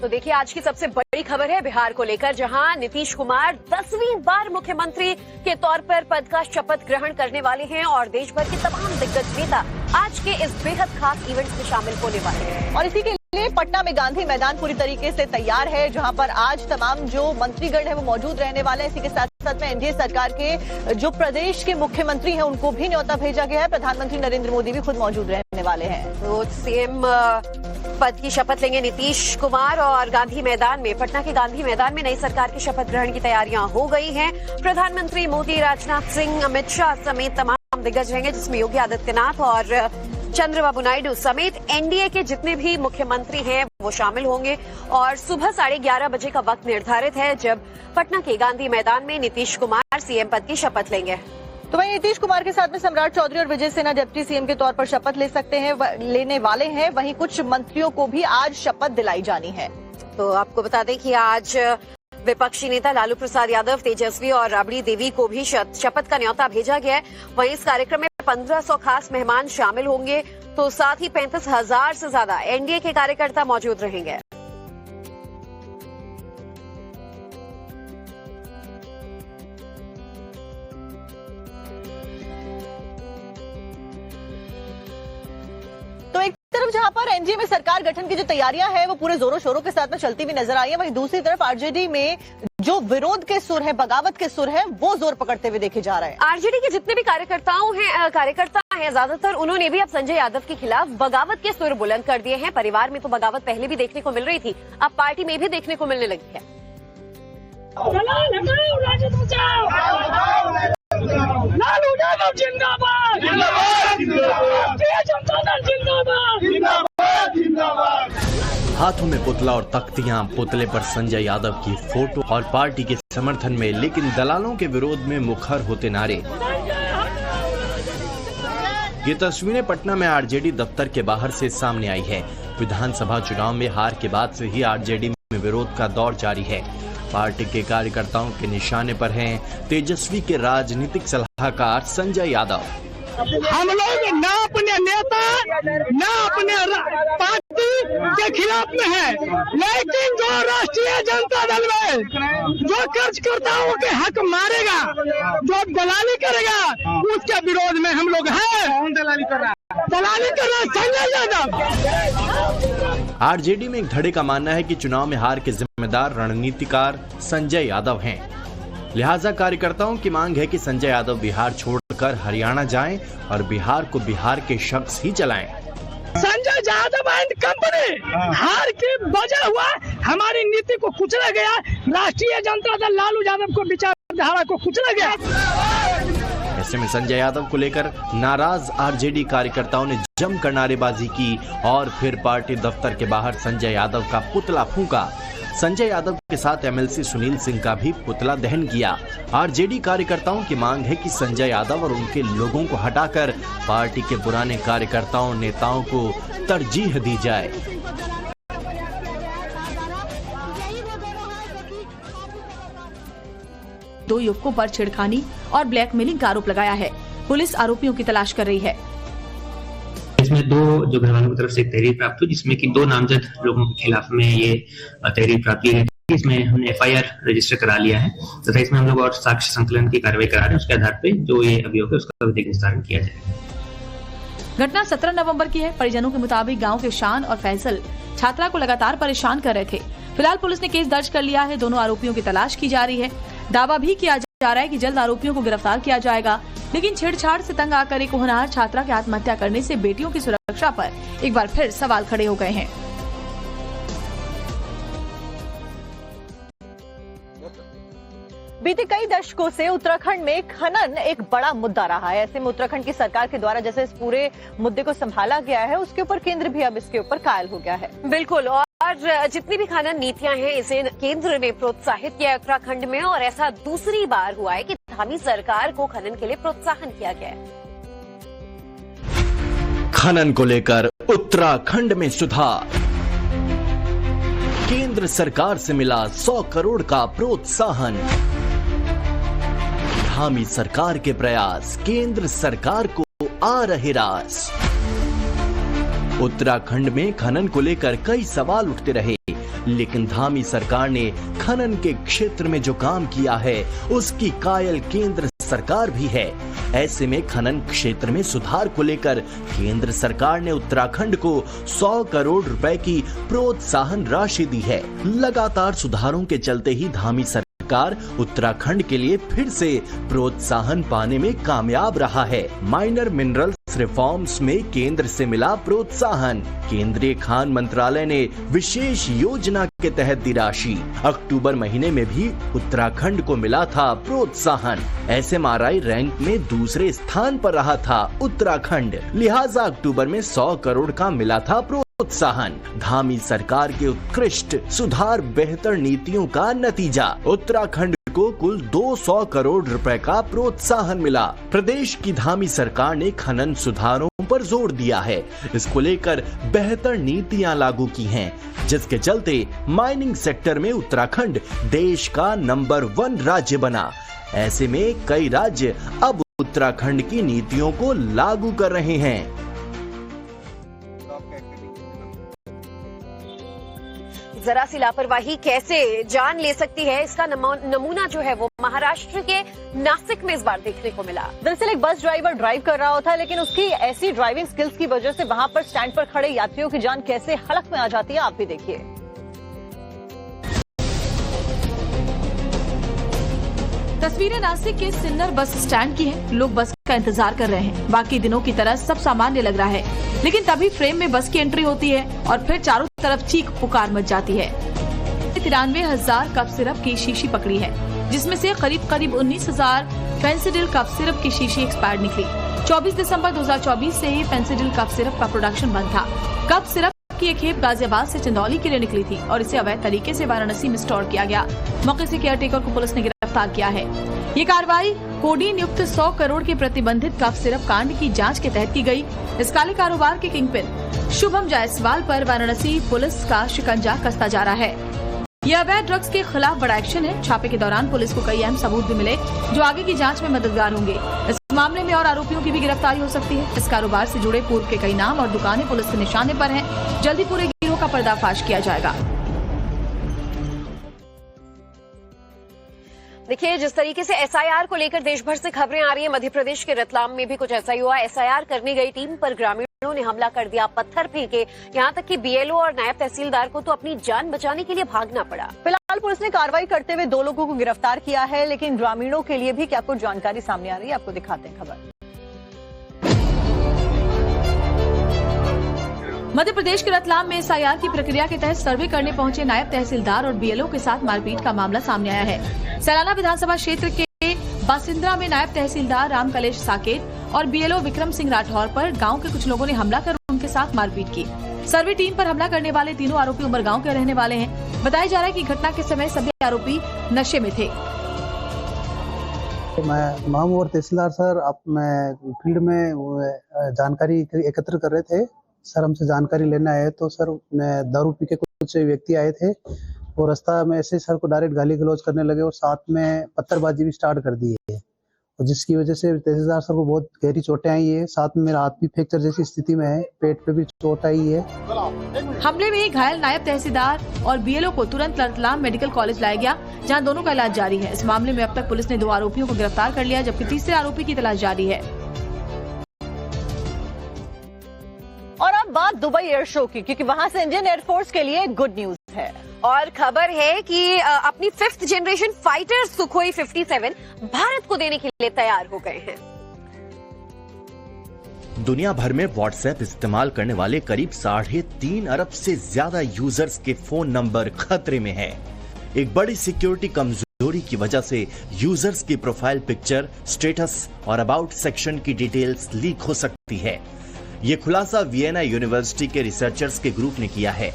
तो देखिए आज की सबसे बड़ी खबर है बिहार को लेकर, जहां नीतीश कुमार 10वीं बार मुख्यमंत्री के तौर पर पद का शपथ ग्रहण करने वाले हैं और देश भर के तमाम दिग्गज नेता आज के इस बेहद खास इवेंट में शामिल होने वाले हैं। और इसी के लिए पटना में गांधी मैदान पूरी तरीके से तैयार है, जहां पर आज तमाम जो मंत्रीगण है वो मौजूद रहने वाले हैं। इसी के साथ साथ में एनडीए सरकार के जो प्रदेश के मुख्यमंत्री हैं उनको भी न्योता भेजा गया है। प्रधानमंत्री नरेंद्र मोदी भी खुद मौजूद रहने वाले हैं। तो सीएम पद की शपथ लेंगे नीतीश कुमार और गांधी मैदान में, पटना के गांधी मैदान में नई सरकार के शपथ ग्रहण की तैयारियां हो गई हैं। प्रधानमंत्री मोदी, राजनाथ सिंह, अमित शाह समेत तमाम दिग्गज रहेंगे, जिसमें योगी आदित्यनाथ और चंद्रबाबू नायडू समेत एनडीए के जितने भी मुख्यमंत्री हैं वो शामिल होंगे। और सुबह 11:30 बजे का वक्त निर्धारित है जब पटना के गांधी मैदान में नीतीश कुमार सीएम पद की शपथ लेंगे। तो वहीं नीतीश कुमार के साथ में सम्राट चौधरी और विजय सिन्हा डिप्टी सीएम के तौर पर शपथ लेने वाले हैं। वहीं कुछ मंत्रियों को भी आज शपथ दिलाई जानी है। तो आपको बता दें कि आज विपक्षी नेता लालू प्रसाद यादव, तेजस्वी और राबड़ी देवी को भी शपथ का न्योता भेजा गया है। वहीं इस कार्यक्रम में 1500 खास मेहमान शामिल होंगे, तो साथ ही 35,000 से ज्यादा एनडीए के कार्यकर्ता मौजूद रहेंगे। तो एक तरफ जहां पर एनडीए में सरकार गठन की जो तैयारियां हैं वो पूरे जोरों शोरों के साथ में चलती हुई नजर आई है, वहीं दूसरी तरफ आरजेडी में जो विरोध के सुर है, बगावत के सुर है, वो जोर पकड़ते हुए देखे जा रहे हैं। आरजेडी के जितने भी कार्यकर्ता हैं ज्यादातर, उन्होंने भी अब संजय यादव के खिलाफ बगावत के सुर बुलंद कर दिए हैं। परिवार में तो बगावत पहले भी देखने को मिल रही थी, अब पार्टी में भी देखने को मिलने लगी है। लालू यादव जिंदाबाद, जनता दल जिंदाबाद। हाथों में पुतला और तख्तियां, पुतले पर संजय यादव की फोटो और पार्टी के समर्थन में, लेकिन दलालों के विरोध में मुखर होते नारे। ये तस्वीरें पटना में आरजेडी दफ्तर के बाहर से सामने आई है। विधानसभा चुनाव में हार के बाद से ही आरजेडी में विरोध का दौर जारी है। पार्टी के कार्यकर्ताओं के निशाने पर हैं तेजस्वी के राजनीतिक सलाहकार संजय यादव। हम लोग न अपने नेता न अपने पार्टी के खिलाफ में है, लेकिन जो राष्ट्रीय जनता दल में जो कर्जकर्ताओं के हक मारेगा, जो दलाली करेगा, उसके विरोध में हम लोग हैं। कौन दलाली कर रहा है? दलाली कर रहा है संजय यादव। आरजेडी में एक धड़े का मानना है कि चुनाव में हार के जिम्मेदार रणनीतिकार संजय यादव हैं। लिहाजा कार्यकर्ताओं की मांग है कि संजय यादव बिहार छोड़कर हरियाणा जाएं और बिहार को बिहार के शख्स ही चलाएं। संजय यादव एंड कंपनी हार की वजह हुआ, हमारी नीति को कुचला गया, राष्ट्रीय जनता दल लालू यादव को विचारधारा को कुचला गया। ऐसे में संजय यादव को लेकर नाराज आरजेडी कार्यकर्ताओं ने जमकर नारेबाजी की और फिर पार्टी दफ्तर के बाहर संजय यादव का पुतला फूंका। संजय यादव के साथ एमएलसी सुनील सिंह का भी पुतला दहन किया। आरजेडी कार्यकर्ताओं की मांग है कि संजय यादव और उनके लोगों को हटाकर पार्टी के पुराने कार्यकर्ताओं नेताओं को तरजीह दी जाए। दो युवकों पर छेड़खानी और ब्लैकमेलिंग का आरोप लगाया है। पुलिस आरोपियों की तलाश कर रही है। इसमें दो जो घर वालों की तरफ से तहरीर प्राप्त हुई, जिसमें कि 2 नामजद लोगों के खिलाफ में ये तहरीर प्राप्त की गई। इसमें हमने एफआईआर रजिस्टर करा लिया है तथा इसमें हम लोग और साक्ष्य संकलन की कार्रवाई करा रहे हैं। उसके आधार पे जो ये अभियोग है उसका विधिक निस्तारण किया जाएगा। घटना 17 नवंबर की है। परिजनों के मुताबिक गांव के शान और फैसल छात्रा को लगातार परेशान कर रहे थे। फिलहाल पुलिस ने केस दर्ज कर लिया है। दोनों आरोपियों की तलाश की जा रही है। दावा भी किया जा रहा है कि जल्द आरोपियों को गिरफ्तार किया जाएगा, लेकिन छेड़छाड़ से तंग आकर एक होनहार छात्रा के आत्महत्या करने से बेटियों की सुरक्षा पर एक बार फिर सवाल खड़े हो गए हैं। बीते कई दशकों से उत्तराखंड में खनन एक बड़ा मुद्दा रहा है। ऐसे में उत्तराखंड की सरकार के द्वारा जैसे इस पूरे मुद्दे को संभाला गया है, उसके ऊपर केंद्र भी अब इसके ऊपर कायल हो गया है। बिल्कुल, और जितनी भी खनन नीतियां हैं इसे केंद्र ने प्रोत्साहित किया उत्तराखंड में, और ऐसा दूसरी बार हुआ है कि धामी सरकार को खनन के लिए प्रोत्साहन किया गया है। खनन को लेकर उत्तराखंड में सुधार। केंद्र सरकार से मिला 100 करोड़ का प्रोत्साहन। धामी सरकार के प्रयास केंद्र सरकार को आ रहे रास। उत्तराखंड में खनन को लेकर कई सवाल उठते रहे, लेकिन धामी सरकार ने खनन के क्षेत्र में जो काम किया है उसकी कायल केंद्र सरकार भी है। ऐसे में खनन क्षेत्र में सुधार को लेकर केंद्र सरकार ने उत्तराखंड को 100 करोड़ रुपए की प्रोत्साहन राशि दी है। लगातार सुधारों के चलते ही धामी सरकार उत्तराखंड के लिए फिर से प्रोत्साहन पाने में कामयाब रहा है। माइनर मिनरल्स रिफॉर्म्स में केंद्र से मिला प्रोत्साहन। केंद्रीय खान मंत्रालय ने विशेष योजना के तहत दी राशि। अक्टूबर महीने में भी उत्तराखंड को मिला था प्रोत्साहन। SMRI रैंक में दूसरे स्थान पर रहा था उत्तराखंड, लिहाजा अक्टूबर में 100 करोड़ का मिला था प्रोत्साहन। धामी सरकार के उत्कृष्ट सुधार बेहतर नीतियों का नतीजा। उत्तराखंड को कुल 200 करोड़ रुपए का प्रोत्साहन मिला। प्रदेश की धामी सरकार ने खनन सुधारों पर जोर दिया है। इसको लेकर बेहतर नीतियां लागू की हैं, जिसके चलते माइनिंग सेक्टर में उत्तराखंड देश का नंबर 1 राज्य बना। ऐसे में कई राज्य अब उत्तराखंड की नीतियों को लागू कर रहे हैं। जरा सी लापरवाही कैसे जान ले सकती है, इसका नमूना जो है वो महाराष्ट्र के नासिक में इस बार देखने को मिला। दरअसल एक बस ड्राइवर ड्राइव कर रहा था, लेकिन उसकी ऐसी ड्राइविंग स्किल्स की वजह से वहां पर स्टैंड पर खड़े यात्रियों की जान कैसे हलक में आ जाती है, आप भी देखिए। तस्वीरें नासिक के सिन्नर बस स्टैंड की हैं। लोग बस का इंतजार कर रहे हैं। बाकी दिनों की तरह सब सामान्य लग रहा है, लेकिन तभी फ्रेम में बस की एंट्री होती है और फिर चारों तरफ चीख पुकार मच जाती है। 93,000 कप सिरप की शीशी पकड़ी है, जिसमें से करीब 19,000 फेंसिडिल कप सिरप की शीशी एक्सपायर्ड निकली। 24 दिसंबर 2024 से ही फेंसिडिल कप सिरप का प्रोडक्शन बंद था। कप सिरप की एक खेप गाजियाबाद से चंदौली के लिए निकली थी और इसे अवैध तरीके से वाराणसी में स्टोर किया गया। मौके से केयरटेकर को पुलिस ने गिरफ्तार किया है। ये कार्रवाई कोडीन युक्त 100 करोड़ के प्रतिबंधित कफ सिरप कांड की जांच के तहत की गई। इस काले कारोबार के किंगपिन शुभम जायसवाल पर वाराणसी पुलिस का शिकंजा कसता जा रहा है। यह अवैध ड्रग्स के खिलाफ बड़ा एक्शन है। छापे के दौरान पुलिस को कई अहम सबूत भी मिले, जो आगे की जांच में मददगार होंगे। इस मामले में और आरोपियों की भी गिरफ्तारी हो सकती है। इस कारोबार से जुड़े पूर्व के कई नाम और दुकानें पुलिस के निशाने पर हैं। जल्दी पूरे गिरोह का पर्दाफाश किया जाएगा। देखिए, जिस तरीके से SIR को लेकर देश भर से खबरें आ रही है, मध्य प्रदेश के रतलाम में भी कुछ ऐसा ही हुआ। SIR करने गई टीम पर ग्रामीणों ने हमला कर दिया, पत्थर फेंके, यहाँ तक कि BLO और नायब तहसीलदार को तो अपनी जान बचाने के लिए भागना पड़ा। फिलहाल पुलिस ने कार्रवाई करते हुए 2 लोगों को गिरफ्तार किया है, लेकिन ग्रामीणों के लिए भी क्या कुछ जानकारी सामने आ रही है, आपको दिखाते हैं खबर। मध्य प्रदेश के रतलाम में SIR की प्रक्रिया के तहत सर्वे करने पहुंचे नायब तहसीलदार और BLO के साथ मारपीट का मामला सामने आया है। सैलाना विधानसभा क्षेत्र के बासिंद्रा में नायब तहसीलदार राम कलेश साकेत और BLO विक्रम सिंह राठौर पर गांव के कुछ लोगों ने हमला कर उनके साथ मारपीट की। सर्वे टीम पर हमला करने वाले तीनों आरोपी उमरगांव के रहने वाले हैं। बताया जा रहा है कि घटना के समय सभी आरोपी नशे में थे। मैं मामूर तहसीलदार सर, मैं फील्ड में जानकारी एकत्र कर रहे थे। सर हमसे जानकारी लेना है तो सर दारू पी के कुछ व्यक्ति आए थे और रास्ता में ऐसे सर को डायरेक्ट गाली गलौज करने लगे और साथ में पत्थरबाजी भी स्टार्ट कर दी है, और जिसकी वजह से तहसीलदार सर को बहुत गहरी चोटें आई है। साथ में मेरा हाथ भी फ्रैक्चर जैसी स्थिति में है, पेट पे भी चोट आई है। हमले में घायल नायब तहसीलदार और BLO को तुरंत रतलाम मेडिकल कॉलेज लाया गया, जहां दोनों का इलाज जारी है। इस मामले में अब तक पुलिस ने 2 आरोपियों को गिरफ्तार कर लिया, जबकि तीसरे आरोपी की तलाश जारी है। और अब बात दुबई एयर शो की, क्योंकि वहां से इंडियन एयरफोर्स के लिए गुड न्यूज है। और खबर है कि अपनी 5th generation fighter Sukhoi 57 Bharat को देने के लिए तैयार हो गए हैं। दुनिया भर में व्हाट्सएप इस्तेमाल करने वाले करीब 3.5 अरब से ज्यादा यूजर्स के फोन नंबर खतरे में है। एक बड़ी सिक्योरिटी कमजोरी की वजह से यूजर्स की प्रोफाइल पिक्चर, स्टेटस और अबाउट सेक्शन की डिटेल्स लीक हो सकती है। ये खुलासा वियना यूनिवर्सिटी के रिसर्चर्स के ग्रुप ने किया है।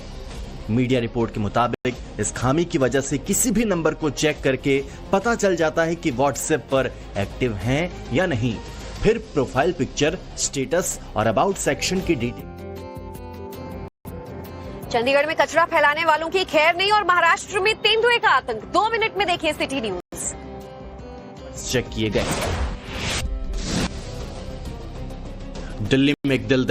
मीडिया रिपोर्ट के मुताबिक इस खामी की वजह से किसी भी नंबर को चेक करके पता चल जाता है कि व्हाट्सएप पर एक्टिव हैं या नहीं। फिर प्रोफाइल पिक्चर, स्टेटस और अबाउट सेक्शन की डिटेल। चंडीगढ़ में कचरा फैलाने वालों की खैर नहीं और महाराष्ट्र में तेंदुए का आतंक। 2 मिनट में देखिए सिटी न्यूज। चेक किए गए। दिल्ली में एक दिल